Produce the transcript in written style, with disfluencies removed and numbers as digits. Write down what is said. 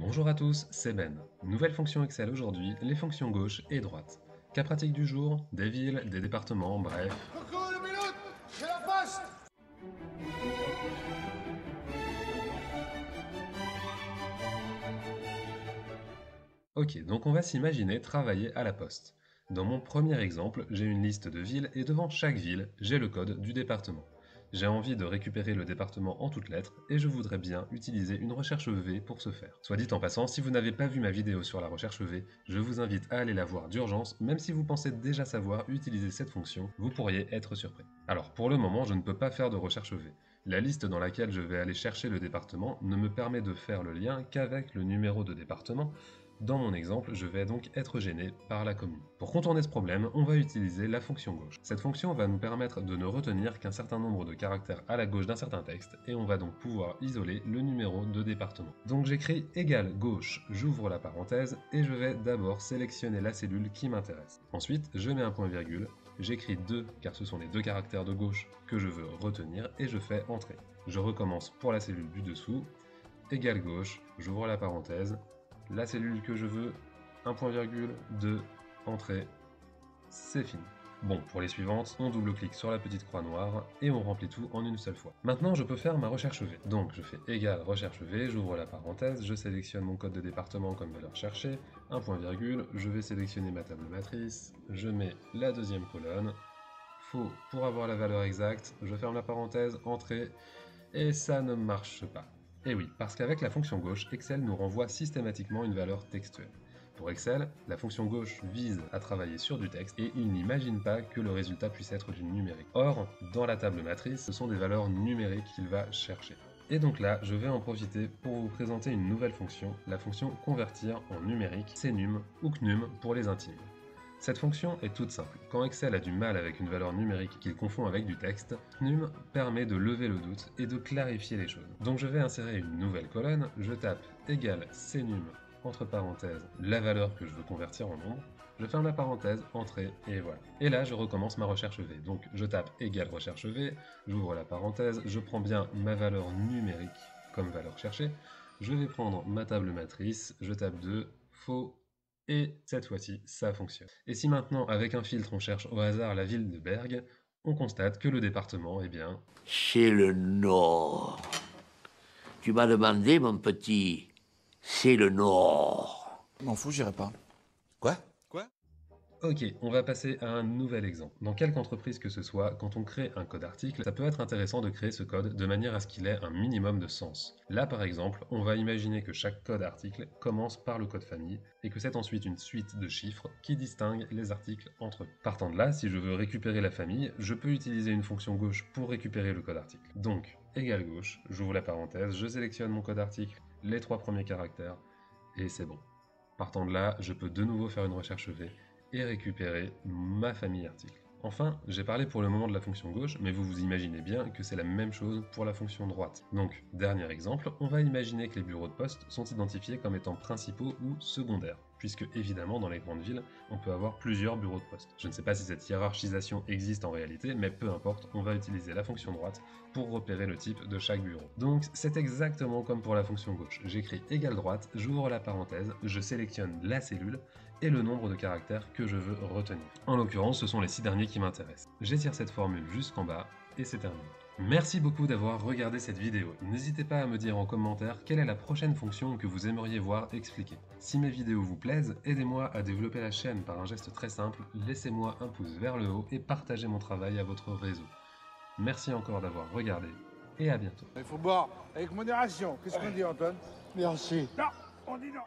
Bonjour à tous, c'est Ben. Nouvelle fonction Excel aujourd'hui, les fonctions gauche et droite. Cas pratique du jour, des villes, des départements, bref. Coucou, une minute, c'est la poste. Ok, donc on va s'imaginer travailler à la poste. Dans mon premier exemple, j'ai une liste de villes et devant chaque ville, j'ai le code du département. J'ai envie de récupérer le département en toutes lettres et je voudrais bien utiliser une recherche V pour ce faire. Soit dit en passant, si vous n'avez pas vu ma vidéo sur la recherche V, je vous invite à aller la voir d'urgence, même si vous pensez déjà savoir utiliser cette fonction, vous pourriez être surpris. Alors pour le moment, je ne peux pas faire de recherche V. La liste dans laquelle je vais aller chercher le département ne me permet de faire le lien qu'avec le numéro de département. Dans mon exemple, je vais donc être gêné par la commune. Pour contourner ce problème, on va utiliser la fonction gauche. Cette fonction va nous permettre de ne retenir qu'un certain nombre de caractères à la gauche d'un certain texte, et on va donc pouvoir isoler le numéro de département. Donc j'écris égal gauche, j'ouvre la parenthèse, et je vais d'abord sélectionner la cellule qui m'intéresse. Ensuite, je mets un point virgule, j'écris 2 car ce sont les deux caractères de gauche que je veux retenir, et je fais entrer. Je recommence pour la cellule du dessous, égal gauche, j'ouvre la parenthèse, la cellule que je veux, un point virgule, 2, entrée, c'est fini. Bon, pour les suivantes, on double-clique sur la petite croix noire et on remplit tout en une seule fois. Maintenant, je peux faire ma recherche V. Donc, je fais égal recherche V, j'ouvre la parenthèse, je sélectionne mon code de département comme valeur cherchée, un point virgule, je vais sélectionner ma table matrice, je mets la deuxième colonne, faux pour avoir la valeur exacte, je ferme la parenthèse, entrée, et ça ne marche pas. Et oui, parce qu'avec la fonction gauche, Excel nous renvoie systématiquement une valeur textuelle. Pour Excel, la fonction gauche vise à travailler sur du texte et il n'imagine pas que le résultat puisse être du numérique. Or, dans la table matrice, ce sont des valeurs numériques qu'il va chercher. Et donc là, je vais en profiter pour vous présenter une nouvelle fonction, la fonction convertir en numérique, CNUM ou CNUM pour les intimes. Cette fonction est toute simple. Quand Excel a du mal avec une valeur numérique qu'il confond avec du texte, CNUM permet de lever le doute et de clarifier les choses. Donc je vais insérer une nouvelle colonne, je tape égal CNUM entre parenthèses la valeur que je veux convertir en nombre, je ferme la parenthèse, entrée, et voilà. Et là, je recommence ma recherche V. Donc je tape égal recherche V, j'ouvre la parenthèse, je prends bien ma valeur numérique comme valeur cherchée, je vais prendre ma table matrice, je tape 2, faux, et cette fois-ci, ça fonctionne. Et si maintenant, avec un filtre, on cherche au hasard la ville de Bergue, on constate que le département, eh bien... C'est le Nord. Tu m'as demandé, mon petit, c'est le Nord. M'en fous, j'irai pas. Quoi? Ok, on va passer à un nouvel exemple. Dans quelque entreprise que ce soit, quand on crée un code article, ça peut être intéressant de créer ce code de manière à ce qu'il ait un minimum de sens. Là, par exemple, on va imaginer que chaque code article commence par le code famille et que c'est ensuite une suite de chiffres qui distinguent les articles entre eux. Partant de là, si je veux récupérer la famille, je peux utiliser une fonction gauche pour récupérer le code article. Donc, égal gauche, j'ouvre la parenthèse, je sélectionne mon code article, les 3 premiers caractères, et c'est bon. Partant de là, je peux de nouveau faire une recherche V et récupérer ma famille article. Enfin, j'ai parlé pour le moment de la fonction gauche, mais vous vous imaginez bien que c'est la même chose pour la fonction droite. Donc, dernier exemple, on va imaginer que les bureaux de poste sont identifiés comme étant principaux ou secondaires, puisque évidemment dans les grandes villes, on peut avoir plusieurs bureaux de poste. Je ne sais pas si cette hiérarchisation existe en réalité, mais peu importe, on va utiliser la fonction droite pour repérer le type de chaque bureau. Donc c'est exactement comme pour la fonction gauche. J'écris égal droite, j'ouvre la parenthèse, je sélectionne la cellule et le nombre de caractères que je veux retenir. En l'occurrence, ce sont les 6 derniers qui m'intéressent. J'étire cette formule jusqu'en bas et c'est terminé. Merci beaucoup d'avoir regardé cette vidéo. N'hésitez pas à me dire en commentaire quelle est la prochaine fonction que vous aimeriez voir expliquée. Si mes vidéos vous plaisent, aidez-moi à développer la chaîne par un geste très simple, laissez-moi un pouce vers le haut et partagez mon travail à votre réseau. Merci encore d'avoir regardé et à bientôt. Il faut boire avec modération. Qu'est-ce qu'on dit, Antoine? Merci. Non, on dit non.